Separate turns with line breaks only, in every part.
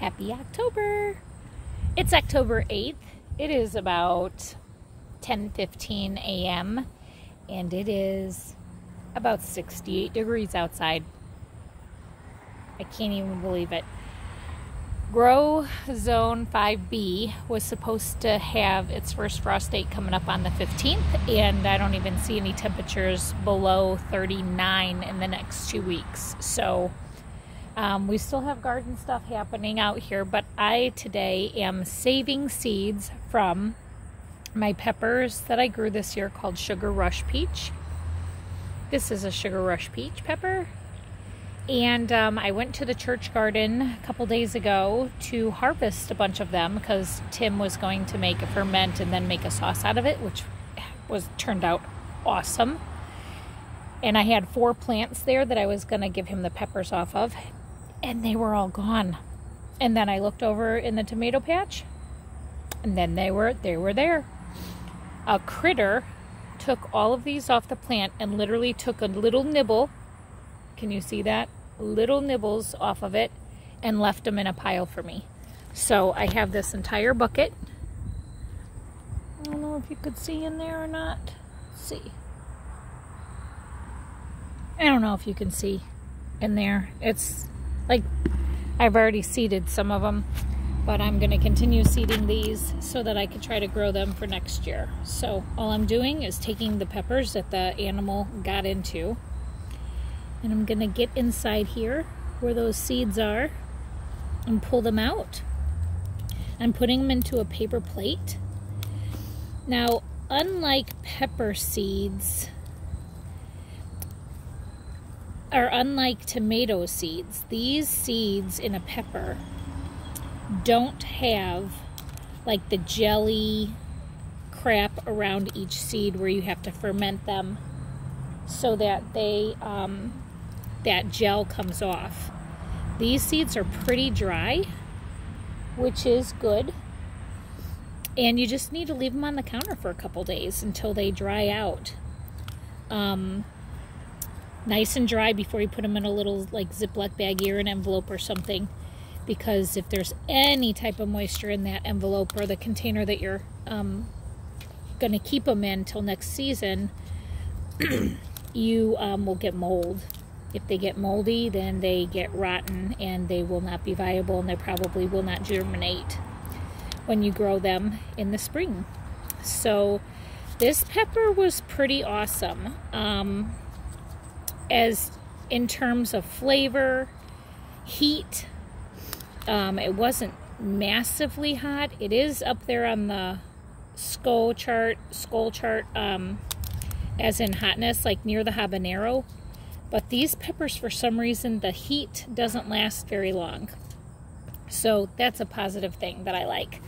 Happy October! It's October 8th. It is about 10:15 a.m. and it is about 68 degrees outside. I can't even believe it. Grow Zone 5B was supposed to have its first frost date coming up on the 15th, and I don't even see any temperatures below 39 in the next 2 weeks. So we still have garden stuff happening out here, but I today am saving seeds from my peppers that I grew this year called Sugar Rush Peach. This is a Sugar Rush Peach pepper. And I went to the church garden a couple days ago to harvest a bunch of them because Tim was going to make a ferment and then make a sauce out of it, which turned out awesome. And I had 4 plants there that I was going to give him the peppers off of, and they were all gone. And then I looked over in the tomato patch, and then they were there. A critter took all of these off the plant and literally took a little nibble. Can you see that? Little nibbles off of it and left them in a pile for me. So I have this entire bucket. I don't know if you could see in there or not. Let's see. I don't know if you can see in there. It's like I've already seeded some of them, but I'm going to continue seeding these so that I can try to grow them for next year. So all I'm doing is taking the peppers that the animal got into, and I'm gonna get inside here where those seeds are and pull them out. I'm putting them into a paper plate. Now, unlike pepper seeds, or unlike tomato seeds, these seeds in a pepper don't have like the jelly crap around each seed where you have to ferment them so that they that gel comes off. These seeds are pretty dry, which is good, and you just need to leave them on the counter for a couple days until they dry out. Nice and dry before you put them in a little like Ziploc baggie or an envelope or something, because if there's any type of moisture in that envelope or the container that you're going to keep them in till next season, you will get mold. If they get moldy, then they get rotten and they will not be viable, and they probably will not germinate when you grow them in the spring. So this pepper was pretty awesome. As in terms of flavor, heat, it wasn't massively hot. It is up there on the skull chart, as in hotness, like near the habanero. But these peppers, for some reason, the heat doesn't last very long. So that's a positive thing that I like.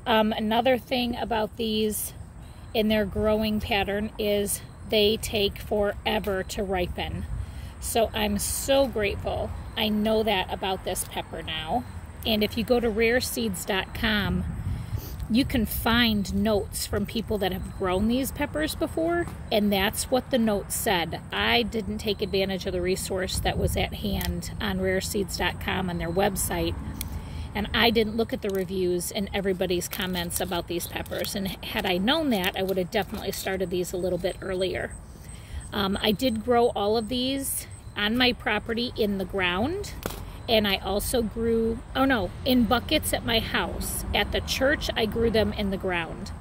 Another thing about these in their growing pattern is they take forever to ripen. So I'm so grateful. I know that about this pepper now. And if you go to rareseeds.com, you can find notes from people that have grown these peppers before, and that's what the note said. I didn't take advantage of the resource that was at hand on rareseeds.com on their website, and I didn't look at the reviews and everybody's comments about these peppers. And had I known that, I would have definitely started these a little bit earlier. I did grow all of these on my property in the ground. And I also grew, in buckets at my house. At the church, I grew them in the ground.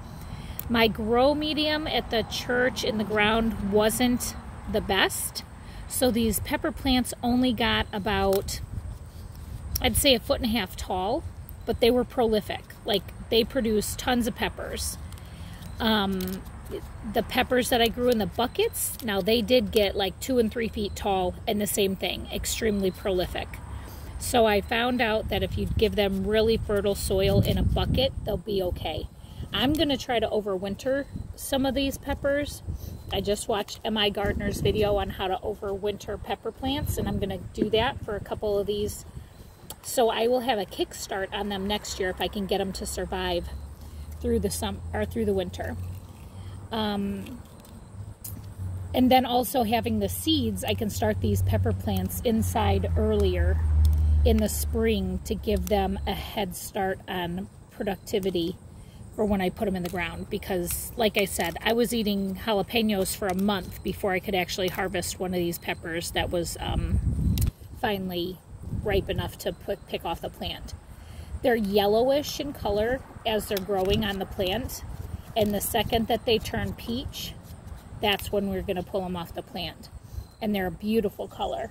My grow medium at the church in the ground wasn't the best. So these pepper plants only got about, I'd say, 1.5 feet tall, but they were prolific. Like, they produced tons of peppers. The peppers that I grew in the buckets, now they did get like 2 and 3 feet tall, and the same thing, extremely prolific. So I found out that if you give them really fertile soil in a bucket, they'll be okay. I'm going to try to overwinter some of these peppers. I just watched M.I. Gardner's video on how to overwinter pepper plants, and I'm going to do that for a couple of these. So I will have a kickstart on them next year if I can get them to survive through the summer or through the winter. And then also having the seeds, I can start these pepper plants inside earlier in the spring to give them a head start on productivity for when I put them in the ground, because like I said, I was eating jalapenos for a month before I could actually harvest one of these peppers that was finally ripe enough to pick off the plant. They're yellowish in color as they're growing on the plant, and the second that they turn peach, that's when we're going to pull them off the plant. And they're a beautiful color.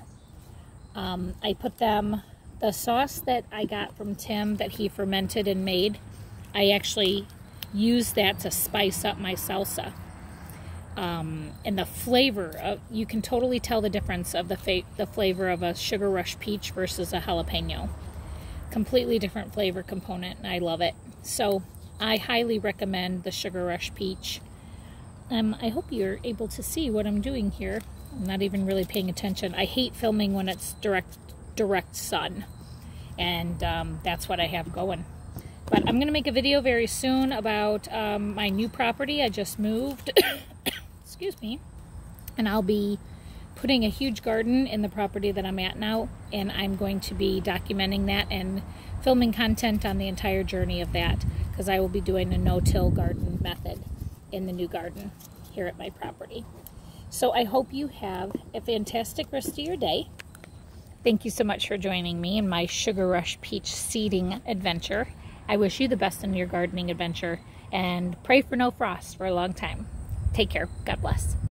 I put them, the sauce that I got from Tim that he fermented and made, I actually used that to spice up my salsa. And the flavor of, you can totally tell the difference of the flavor of a Sugar Rush peach versus a jalapeno. Completely different flavor component, and I love it. So I highly recommend the Sugar Rush peach. I hope you're able to see what I'm doing here. I'm not even really paying attention. I hate filming when it's direct sun, and that's what I have going. But I'm going to make a video very soon about my new property. I just moved, excuse me, and I'll be putting a huge garden in the property that I'm at now, and I'm going to be documenting that and filming content on the entire journey of that, because I will be doing a no-till garden method in the new garden here at my property. So I hope you have a fantastic rest of your day. Thank you so much for joining me in my Sugar Rush peach seeding adventure. I wish you the best in your gardening adventure, and pray for no frost for a long time. Take care. God bless.